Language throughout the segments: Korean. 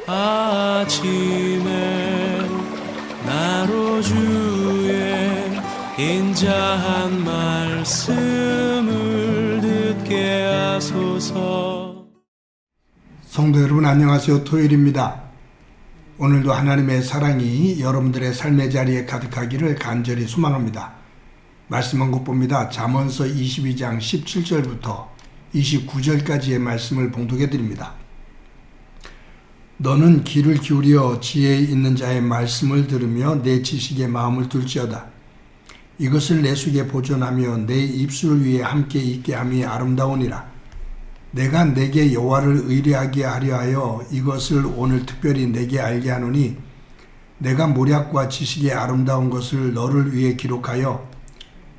아침에 나로 주의 인자한 말씀을 듣게 하소서. 성도 여러분 안녕하세요. 토요일입니다. 오늘도 하나님의 사랑이 여러분들의 삶의 자리에 가득하기를 간절히 소망합니다. 말씀 한 곳 봅니다. 잠언서 22장 17절부터 29절까지의 말씀을 봉독해 드립니다. 너는 귀를 기울여 지혜 있는 자의 말씀을 들으며 내 지식에 마음을 둘지어다. 이것을 내 속에 보존하며 내 입술 위에 함께 있게 함이 아름다우니라. 내가 내게 여호와를 의뢰하게 하려 하여 이것을 오늘 특별히 내게 알게 하노니 내가 모략과 지식의 아름다운 것을 너를 위해 기록하여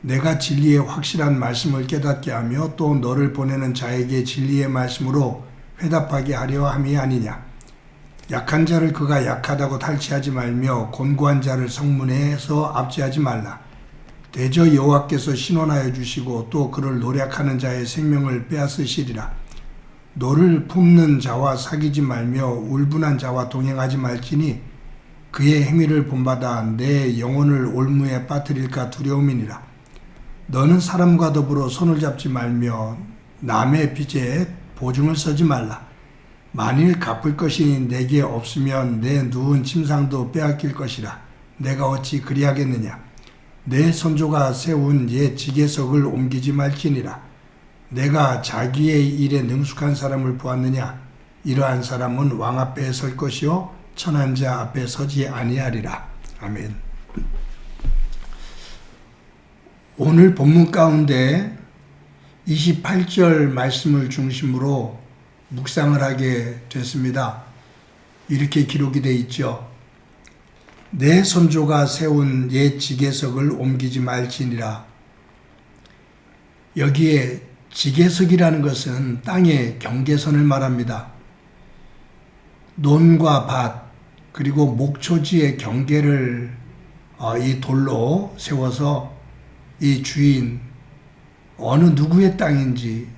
내가 진리의 확실한 말씀을 깨닫게 하며 또 너를 보내는 자에게 진리의 말씀으로 회답하게 하려 함이 아니냐. 약한 자를 그가 약하다고 탈취하지 말며 곤고한 자를 성문에서 압제하지 말라. 대저 여호와께서 신원하여 주시고 또 그를 노략하는 자의 생명을 빼앗으시리라. 너를 품는 자와 사귀지 말며 울분한 자와 동행하지 말지니 그의 행위를 본받아 내 영혼을 올무에 빠뜨릴까 두려움이니라. 너는 사람과 더불어 손을 잡지 말며 남의 빚에 보증을 서지 말라. 만일 갚을 것이 내게 없으면 내 누운 침상도 빼앗길 것이라. 내가 어찌 그리하겠느냐. 내 선조가 세운 옛 지계석을 옮기지 말지니라. 내가 자기의 일에 능숙한 사람을 보았느냐. 이러한 사람은 왕 앞에 설 것이요 천한 자 앞에 서지 아니하리라. 아멘. 오늘 본문 가운데 28절 말씀을 중심으로 묵상을 하게 됐습니다. 이렇게 기록이 되어 있죠. 내 선조가 세운 옛 지계석을 옮기지 말지니라. 여기에 지계석이라는 것은 땅의 경계선을 말합니다. 논과 밭 그리고 목초지의 경계를 이 돌로 세워서 이 주인 어느 누구의 땅인지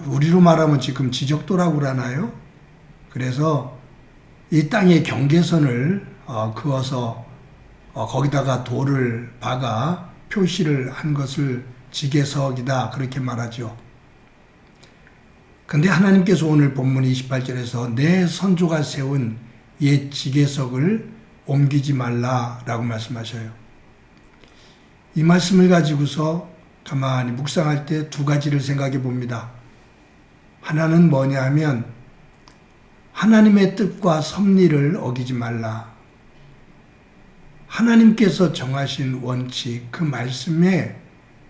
우리로 말하면 지금 지적도라고 그러나요? 그래서 이 땅의 경계선을 그어서 거기다가 돌을 박아 표시를 한 것을 지계석이다 그렇게 말하죠. 근데 하나님께서 오늘 본문 28절에서 내 선조가 세운 옛 지계석을 옮기지 말라라고 말씀하셔요. 이 말씀을 가지고서 가만히 묵상할 때 두 가지를 생각해 봅니다. 하나는 뭐냐 하면 하나님의 뜻과 섭리를 어기지 말라. 하나님께서 정하신 원칙, 그 말씀에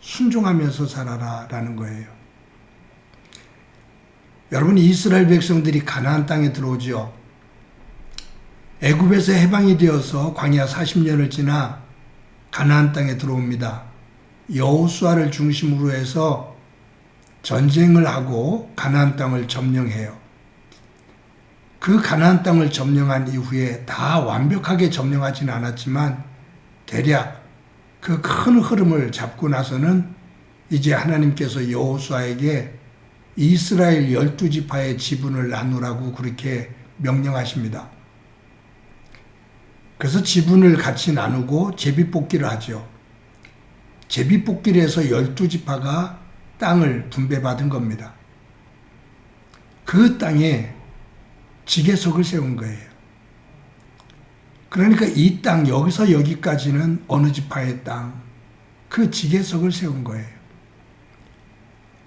순종하면서 살아라 라는 거예요. 여러분, 이스라엘 백성들이 가나안 땅에 들어오죠. 애굽에서 해방이 되어서 광야 40년을 지나 가나안 땅에 들어옵니다. 여호수아를 중심으로 해서 전쟁을 하고 가나안 땅을 점령해요. 그 가나안 땅을 점령한 이후에 다 완벽하게 점령하지는 않았지만 대략 그 큰 흐름을 잡고 나서는 이제 하나님께서 여호수아에게 이스라엘 12지파의 지분을 나누라고 그렇게 명령하십니다. 그래서 지분을 같이 나누고 제비뽑기를 하죠. 제비뽑기를 해서 12지파가 땅을 분배받은 겁니다. 그 땅에 지계석을 세운 거예요. 그러니까 이 땅, 여기서 여기까지는 어느 지파의 땅, 그 지계석을 세운 거예요.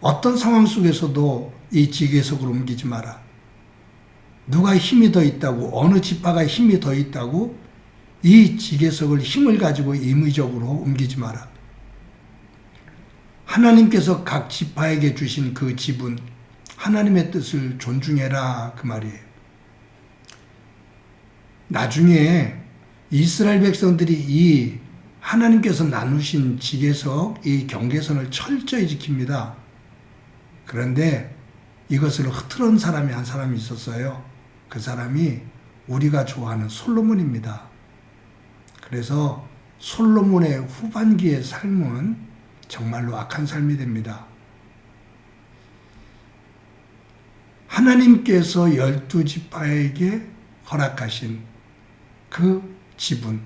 어떤 상황 속에서도 이 지계석을 옮기지 마라. 누가 힘이 더 있다고, 어느 지파가 힘이 더 있다고 이 지계석을 힘을 가지고 임의적으로 옮기지 마라. 하나님께서 각 지파에게 주신 그 지분, 하나님의 뜻을 존중해라 그 말이에요. 나중에 이스라엘 백성들이 이 하나님께서 나누신 지계석, 이 경계선을 철저히 지킵니다. 그런데 이것을 흐트러온 사람이 한 사람이 있었어요. 그 사람이 우리가 좋아하는 솔로몬입니다. 그래서 솔로몬의 후반기의 삶은 정말로 악한 삶이 됩니다. 하나님께서 12지파에게 허락하신 그 지분,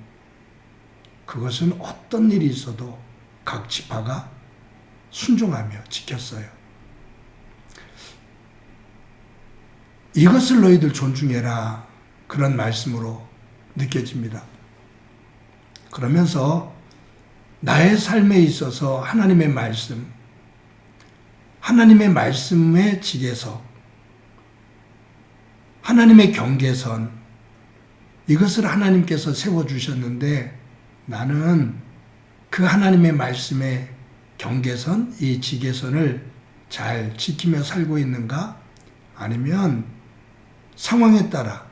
그것은 어떤 일이 있어도 각 지파가 순종하며 지켰어요. 이것을 너희들 존중해라, 그런 말씀으로 느껴집니다. 그러면서 나의 삶에 있어서 하나님의 말씀의 지계석, 하나님의 경계선, 이것을 하나님께서 세워주셨는데 나는 그 하나님의 말씀의 경계선, 이 지계선을 잘 지키며 살고 있는가? 아니면 상황에 따라,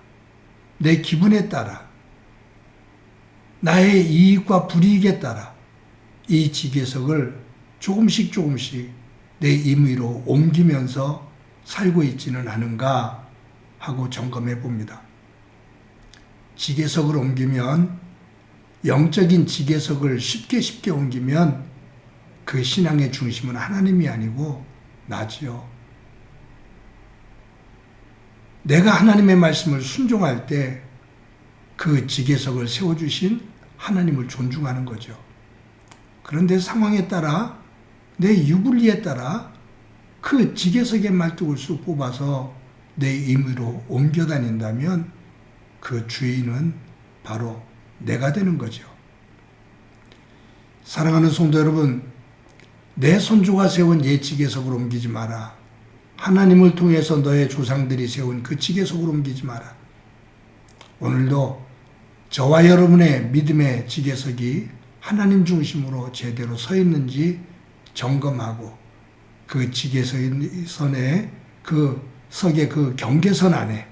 내 기분에 따라, 나의 이익과 불이익에 따라 이 지계석을 조금씩 내 임의로 옮기면서 살고 있지는 않은가 하고 점검해 봅니다. 지계석을 옮기면, 영적인 지계석을 쉽게 옮기면 그 신앙의 중심은 하나님이 아니고 나지요. 내가 하나님의 말씀을 순종할 때 그 지계석을 세워주신 하나님을 존중하는 거죠. 그런데 상황에 따라, 내 유불리에 따라 그 지계석의 말뚝을 쑥 뽑아서 내 임의로 옮겨 다닌다면 그 주인은 바로 내가 되는 거죠. 사랑하는 성도 여러분, 내 선조가 세운 옛 지계석을 옮기지 마라. 하나님을 통해서 너의 조상들이 세운 그 지계석으로 옮기지 마라. 오늘도 저와 여러분의 믿음의 지계석이 하나님 중심으로 제대로 서 있는지 점검하고 그 지계선의 그 석의 그 경계선 안에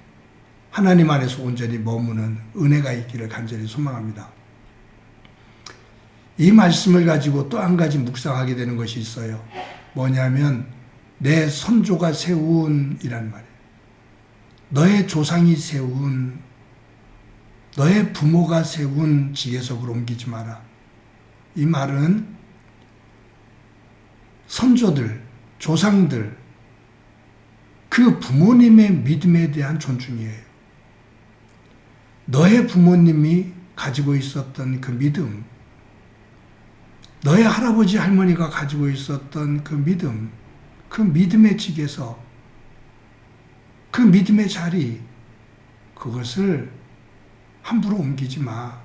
하나님 안에서 온전히 머무는 은혜가 있기를 간절히 소망합니다. 이 말씀을 가지고 또 한 가지 묵상하게 되는 것이 있어요. 뭐냐면 내 선조가 세운 이란 말이에요. 너의 조상이 세운, 너의 부모가 세운 지계석으로 옮기지 마라. 이 말은 선조들, 조상들, 그 부모님의 믿음에 대한 존중이에요. 너의 부모님이 가지고 있었던 그 믿음, 너의 할아버지 할머니가 가지고 있었던 그 믿음, 그 믿음의 지계석, 그 믿음의 자리, 그것을 함부로 옮기지 마.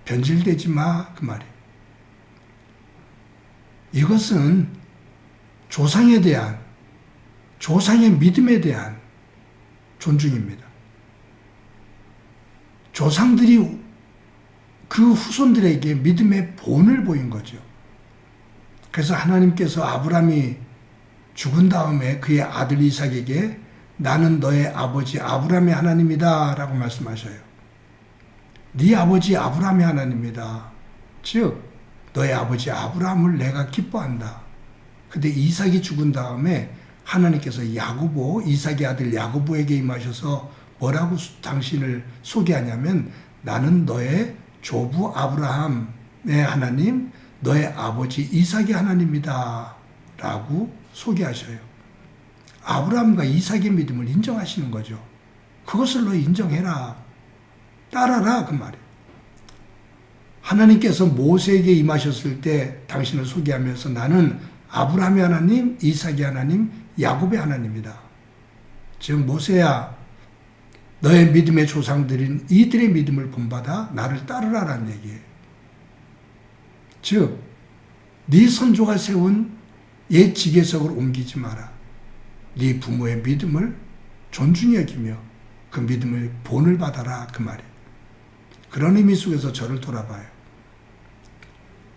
변질되지 마. 그 말이에요. 이것은 조상에 대한, 조상의 믿음에 대한 존중입니다. 조상들이 그 후손들에게 믿음의 본을 보인 거죠. 그래서 하나님께서 아브라함이 죽은 다음에 그의 아들 이삭에게 나는 너의 아버지 아브라함의 하나님이다 라고 말씀하셔요. 네 아버지 아브라함의 하나님이다. 즉 너의 아버지 아브라함을 내가 기뻐한다. 근데 이삭이 죽은 다음에 하나님께서 야고보, 이삭의 아들 야고보에게 임하셔서 뭐라고 당신을 소개하냐면 나는 너의 조부 아브라함의 하나님, 너의 아버지 이삭의 하나님이다 라고 소개하셔요. 아브라함과 이삭의 믿음을 인정하시는 거죠. 그것을 너 인정해라. 따라라 그 말이에요. 하나님께서 모세에게 임하셨을 때 당신을 소개하면서 나는 아브라함의 하나님, 이삭의 하나님, 야곱의 하나님이다. 즉 모세야 너의 믿음의 조상들인 이들의 믿음을 본받아 나를 따르라라는 얘기예요. 즉 네 선조가 세운 옛 지계석을 옮기지 마라. 네 부모의 믿음을 존중히 여기며 그 믿음의 본을 받아라 그 말이에요. 그런 의미 속에서 저를 돌아봐요.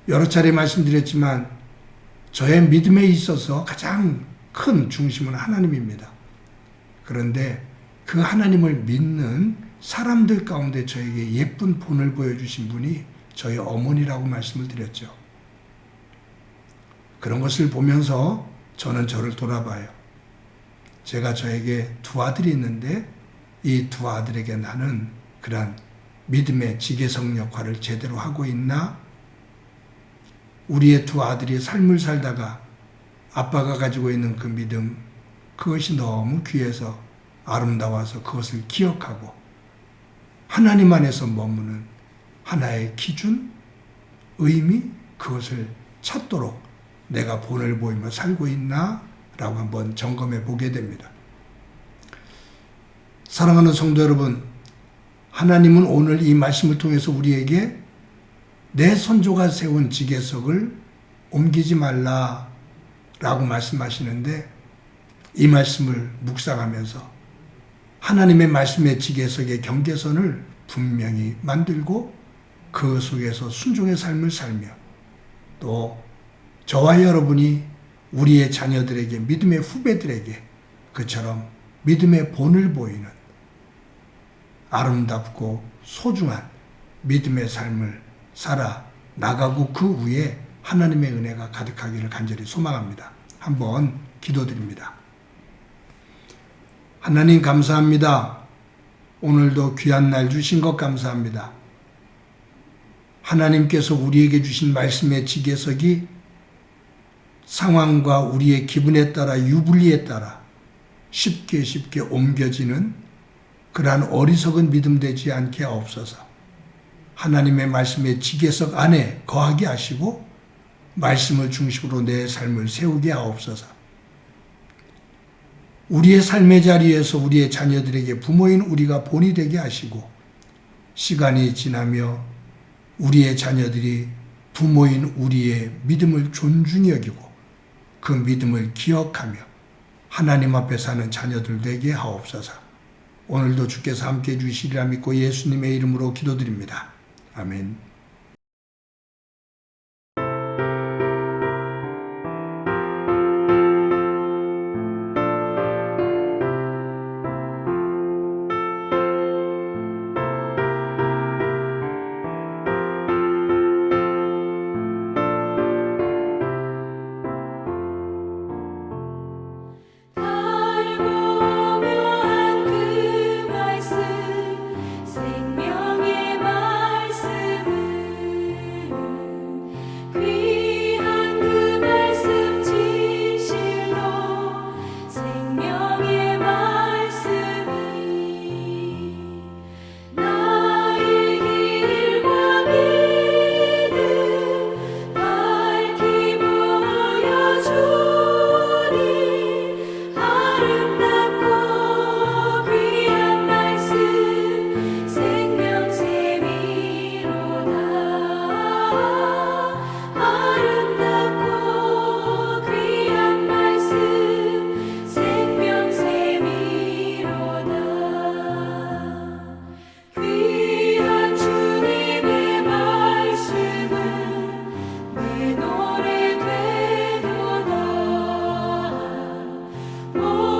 여러 차례 말씀드렸지만 저의 믿음에 있어서 가장 큰 중심은 하나님입니다. 그런데 그 하나님을 믿는 사람들 가운데 저에게 예쁜 본을 보여주신 분이 저희 어머니라고 말씀을 드렸죠. 그런 것을 보면서 저는 저를 돌아봐요. 제가 저에게 두 아들이 있는데 이 두 아들에게 나는 그러한 믿음의 지계석 역할을 제대로 하고 있나? 우리의 두 아들이 삶을 살다가 아빠가 가지고 있는 그 믿음, 그것이 너무 귀해서 아름다워서 그것을 기억하고 하나님 안에서 머무는 하나의 기준, 의미, 그것을 찾도록 내가 본을 보이며 살고 있나? 라고 한번 점검해 보게 됩니다. 사랑하는 성도 여러분, 하나님은 오늘 이 말씀을 통해서 우리에게 내 선조가 세운 지계석을 옮기지 말라 라고 말씀하시는데, 이 말씀을 묵상하면서 하나님의 말씀의 지계석의 경계선을 분명히 만들고 그 속에서 순종의 삶을 살며, 또 저와 여러분이 우리의 자녀들에게, 믿음의 후배들에게 그처럼 믿음의 본을 보이는 아름답고 소중한 믿음의 삶을 살아 나가고 그 위에 하나님의 은혜가 가득하기를 간절히 소망합니다. 한번 기도드립니다. 하나님 감사합니다. 오늘도 귀한 날 주신 것 감사합니다. 하나님께서 우리에게 주신 말씀의 지계석이 상황과 우리의 기분에 따라, 유불리에 따라 쉽게 옮겨지는 그러한 어리석은 믿음 되지 않게 하옵소서. 하나님의 말씀의 지계석 안에 거하게 하시고 말씀을 중심으로 내 삶을 세우게 하옵소서. 우리의 삶의 자리에서 우리의 자녀들에게 부모인 우리가 본이 되게 하시고, 시간이 지나며 우리의 자녀들이 부모인 우리의 믿음을 존중히 여기고 그 믿음을 기억하며 하나님 앞에 사는 자녀들 되게 하옵소서. 오늘도 주께서 함께해 주시리라 믿고 예수님의 이름으로 기도드립니다. 아멘. 오